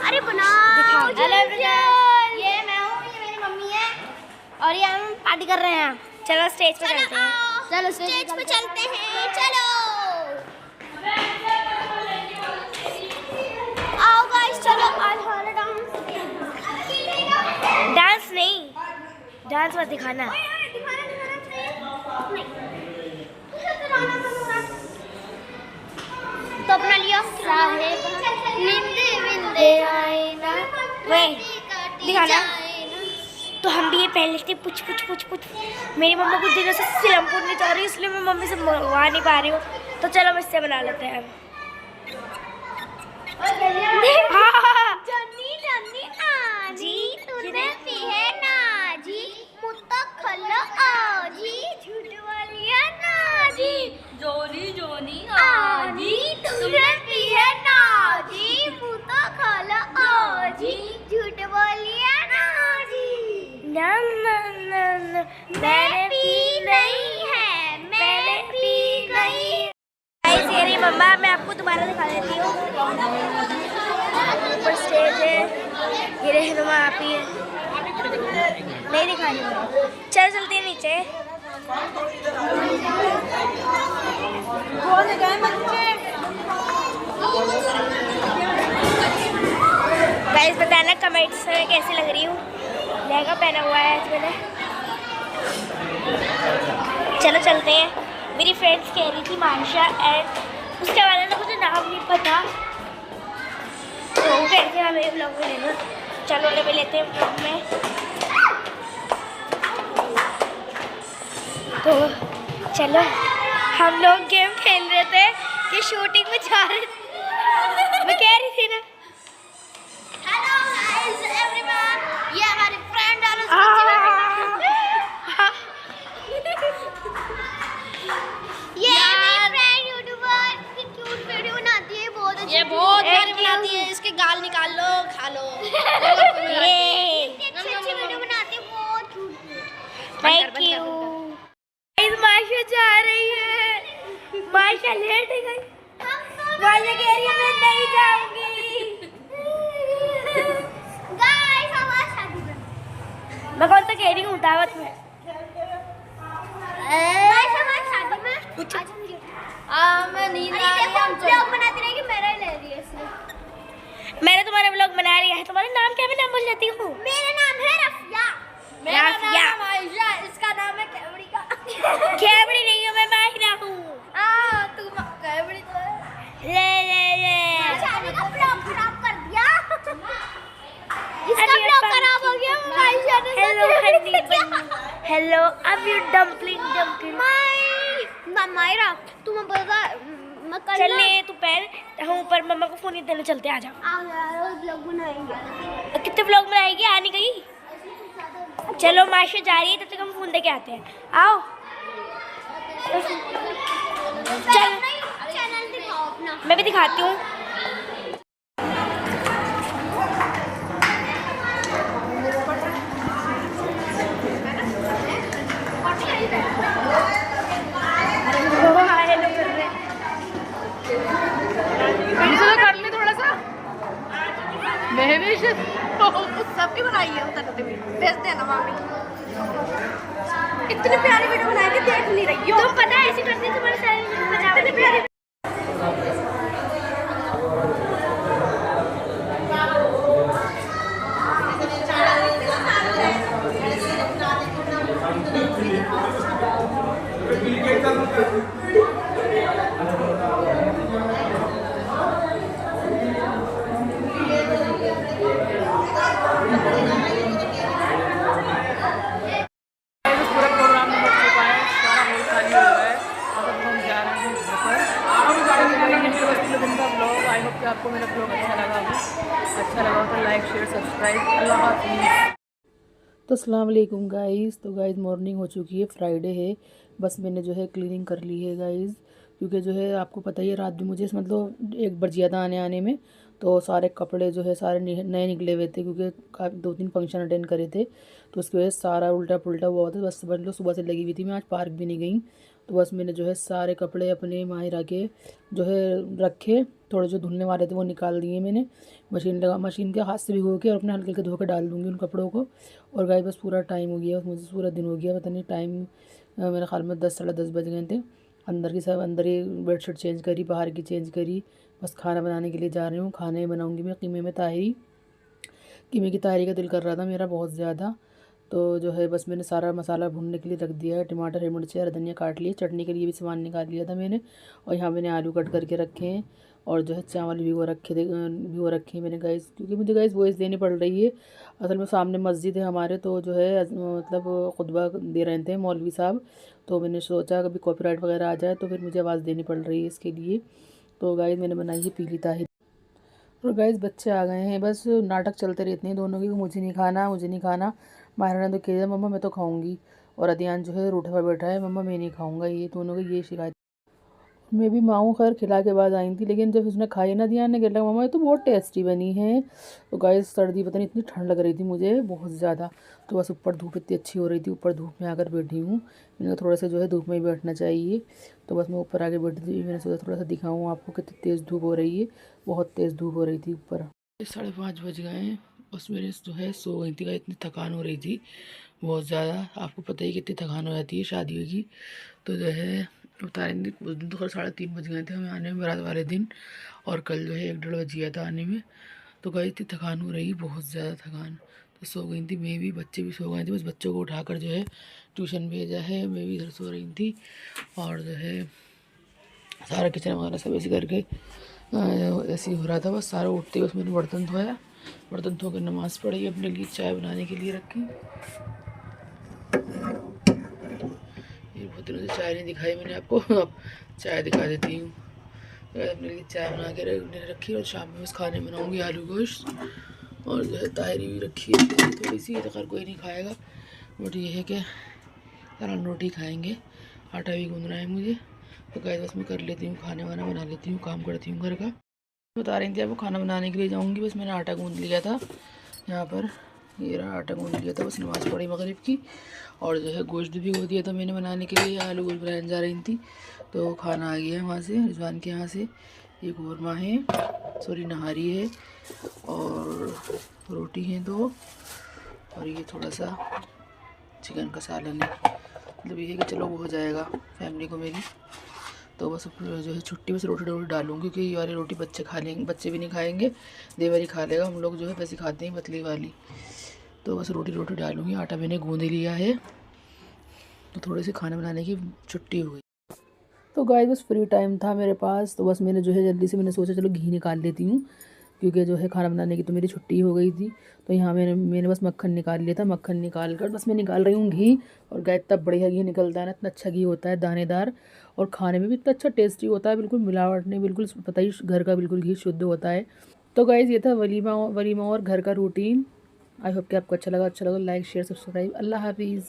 अरे बनाओ। Hello everyone, ये मैं हूँ, ये मेरी मम्मी है और ये हम पार्टी कर रहे हैं। चलो स्टेज पे चलते हैं। चलो स्टेज पे चलते हैं। चलो आओ गाइस, चलो आज हमारा डांस नहीं, डांस मत दिखाना। तो अपना लिया दिखाना। तो हम भी ये पहन लेते पुछ पुछ पुछ पुछ। मेरी मम्मा कुछ दिनों से सिलमपुर नहीं जा रही, इसलिए मैं मम्मी से मंगवा नहीं पा रही हूँ। तो चलो हम इससे बना लेते हैं। जोनी जोनी आजी तुमने पी है ना जी, मुँह खाला आजी, झूठ बोलिए ना जी। ना ना ना ना मैंने पी नहीं है, मैंने पी गई। गाइस ये रही मम्मा, मैं आपको दोबारा दिखा देती हूँ। ऊपर स्टेज है, ये रहनुमा आप ही है, नहीं दिखानी है। चल चलते हैं नीचे। गाइस बताना कमेंट्स में कैसी लग रही हूँ। लहंगा पहना हुआ है आज मैंने। चलो चलते हैं। मेरी फ्रेंड्स कह रही थी मानशा एंड उसके बारे में मुझे नाम नहीं पता, तो वो कह रही थी हमें व्लॉग में लेना। चलो ले लेते हैं व्लॉग में। तो चलो हम लोग गेम खेल रहे थे कि शूटिंग में जा रहे थे। मैं कह रही थी ना। हेलो गाइस एवरीवन, ये हमारी फ्रेंड ये मेरी फ्रेंड यूट्यूबर क्यूट वीडियो बनाती है, बहुत अच्छी। ये बहुत प्यारी बनाती है, इसके गाल निकाल लो, खा लो। अच्छी वीडियो बनाती है, बहुत क्यूट। Thank you. माशा जा रही है, माशा लेट गई। माशा कह रही है मैं नहीं जाऊंगी। गाइस हमारी शादी में, मैं कौन सा कह रही हूँ दावत में। गाइस हमारी शादी में कुछ मैं नींद आ रही है। हम ब्लॉग बनाते रहेंगे, मेरा ही ले रही है इसलिए। मैंने तुम्हारा ब्लॉग बना लिया है। तुम्हारा नाम क्या? मैं नाम भूल जाती हूँ। मेरा नाम है रफिया। मेरा नाम है आयशा, इसका नाम है कैबड़ी का। कैबड़ी नहीं हूँ मैं, माहिरा हूँ। तू कैबड़ी तो है। ले शादी का ब्लॉग खराब कर दिया। इसका ब्लॉग खराब हो गया। आयशा ने हेलो हनी बन्नी, हेलो अब यू डम्पलिंग डम्पलिंग। मायरा तुम बता मैं कल चल ले तू पहन, हम ऊपर मम्मा को फोन नहीं देने चलते। आ जाओ। आओ यार ब्लॉग बनाएंगे। कितने ब्लॉग बनाएगी? आ नहीं गई। चलो माशा जा रही है, तब तक हम फोन देके आते हैं। आओ चल, चैनल दिखाओ अपना। मैं भी दिखाती हूँ। कर ले थोड़ा सा। मैं भी सबकी बनाई है, उतरते हुए भेज देना मामी। इतनी प्यारी वीडियो बनाई कि देख नहीं रही हो। तुम पता है ऐसे करते तुम्हारे सारे इतनी प्यारी। आपको मेरा ब्लॉग अच्छा लगा हो तो लाइक लाइक शेयर सब्सक्राइब। अल्लाह हाफिज़। तो अस्सलाम वालेकुम गाइस। तो गाइस मॉर्निंग हो चुकी है, फ्राइडे है। बस मैंने जो है क्लीनिंग कर ली है गाइस, क्योंकि जो है आपको पता ही है रात भी मुझे मतलब 1 बज गया था आने में। तो सारे कपड़े जो है सारे नए निकले हुए थे, क्योंकि काफ़ी 2-3 फंक्शन अटेंड करे थे। तो उसकी वजह से सारा उल्टा पुल्टा हुआ था। बस समझ लो सुबह से लगी हुई थी, मैं आज पार्क भी नहीं गई। तो बस मैंने जो है सारे कपड़े अपने माहिरा के जो है रखे, थोड़े जो धुलने वाले थे वो निकाल दिए मैंने। मशीन के हाथ से भिगो के और अपने हल्के हल्के धो के डाल दूँगी उन कपड़ों को। और गाइस बस पूरा टाइम हो गया, मुझे पूरा दिन हो गया, पता नहीं टाइम मेरे ख्याल में 10 साढ़े 10 बज गए थे। अंदर की सब अंदर ही बेडशीट चेंज करी, बाहर की चेंज करी। बस खाना बनाने के लिए जा रही हूँ। खाने बनाऊँगी मैं कीमे में ताहिरी। कीमे की ताहिरी का दिल कर रहा था मेरा बहुत ज़्यादा। तो जो है बस मैंने सारा मसाला भूनने के लिए रख दिया है। टमाटर, हरी मिर्ची, हरा धनिया काट लिए, चटनी के लिए भी सामान निकाल लिया था मैंने। और यहाँ मैंने आलू कट करके रखे हैं, और जो है चावल भिगो रखे हैं मैंने गाइस, क्योंकि मुझे गाइस वॉइस देनी पड़ रही है। असल में सामने मस्जिद है हमारे, तो जो है मतलब खुतबा दे रहे थे मौलवी साहब। तो मैंने सोचा कभी कॉपीराइट वगैरह आ जाए तो फिर मुझे आवाज़ देनी पड़ रही है इसके लिए। तो गाइस मैंने बनाई है पीली ताहिरी। और गाइस बच्चे आ गए हैं, बस नाटक चलते रहते हैं दोनों की, मुझे नहीं खाना मुझे नहीं खाना। माहिरा ने तो कह दिया मम्मा मैं तो खाऊंगी, और अदियान जो है रूठा हुआ बैठा है, मम्मा मैं नहीं खाऊंगा। ये दोनों की ये शिकायत। मैं भी माँ हूँ, खैर खिला के बाद आई थी, लेकिन जब उसने खाई ना दिया ने कहने लगा मम्मा ये तो बहुत टेस्टी बनी है। तो गाइस सर्दी पता नहीं इतनी ठंड लग रही थी मुझे बहुत ज़्यादा। तो बस ऊपर धूप इतनी अच्छी हो रही थी, ऊपर धूप में आकर बैठी हूँ। मैंने थोड़ा सा जो है धूप में ही बैठना चाहिए। तो बस मैं ऊपर आके बैठी थी, मैंने सोचा थोड़ा सा दिखाऊँ आपको कितनी तेज़ धूप हो रही है। बहुत तेज़ धूप हो रही थी ऊपर। 5:30 बज गए हैं। बस मेरे जो है सो गई थी, इतनी थकान हो रही थी बहुत ज़्यादा। आपको पता ही कितनी थकान हो जाती है शादियों की। तो जो है उतारेंगे उस दिन तो खैर 3:30 बज गए थे हमें आने में बारात वाले दिन, और कल जो है 1-1:30 बज गया था आने में। तो गई इतनी थकान हो रही बहुत ज़्यादा थकान। तो सो गई थी मैं भी, बच्चे भी सो गए थे। बस बच्चों को उठाकर जो है ट्यूशन भेजा है, मैं भी इधर सो रही थी। और जो है सारा किचन वगैरह सब ऐसे करके ऐसे ही हो रहा था। बस सारा उठते बस मैंने बर्तन धोया, बर्तन धो कर नमाज़ पढ़ी, अपने लिए चाय बनाने के लिए रखी। ये बहुत दिनों से चाय नहीं दिखाई मैंने आपको, अब चाय दिखा देती हूँ। तो अपने लिए चाय बना के रखी, और शाम में बस खाने बनाऊँगी आलू गोश्त, और जो है ताहिरी भी रखी है थोड़ी सी। तो खैर कोई नहीं खाएगा, बट ये है कि दाल रोटी खाएँगे। आटा भी गूँदना है मुझे। तो गाइस बस मैं कर लेती हूँ, खाने वाना बना लेती हूँ, काम करती हूँ घर का। बता रही थी आपको खाना बनाने के लिए जाऊँगी। बस मैंने आटा गूँद लिया था यहाँ पर, ये रहा आटा गूँद लिया था। बस नमाज़ पढ़ी मगरिब की, और जो है गोश्त भी भिगो दिया था मैंने बनाने के लिए। आलू गोश्त बनाने जा रही थी, तो खाना आ गया है वहाँ से, रिजवान के यहाँ से। ये कौरमा है, सॉरी नहारी है, और रोटी है 2, और ये थोड़ा सा चिकन का सालन है। मतलब ये है कि चलो वो हो जाएगा फैमिली को मेरी। तो बस जो है छुट्टी बस रोटी डालूंगी, क्योंकि ये वाली रोटी बच्चे खा लेंगे, बच्चे भी नहीं खाएंगे, देवर ही खा लेगा। हम लोग जो है वैसे खाते हैं पतली वाली। तो बस रोटी डालूंगी। आटा मैंने गूँध लिया है, तो थोड़े से खाना बनाने की छुट्टी हो गई। तो गाइस बस फ्री टाइम था मेरे पास, तो बस मैंने जो है जल्दी से मैंने सोचा चलो घी निकाल लेती हूँ, क्योंकि जो है खाना बनाने की तो मेरी छुट्टी हो गई थी। तो यहाँ मैंने बस मक्खन निकाल लिया था। मक्खन निकाल कर बस मैं निकाल रही हूँ घी। और गाइस इतना बढ़िया घी निकलता है ना, इतना अच्छा घी होता है दानेदार, और खाने में भी इतना अच्छा टेस्टी होता है, बिल्कुल मिलावट नहीं, बिल्कुल पता ही घर का बिल्कुल घी शुद्ध होता है। तो गाइस ये था वलीमा और घर का रूटीन। आई होप कि आपको अच्छा लगा लाइक शेयर सब्सक्राइब। अल्लाह हाफिज़।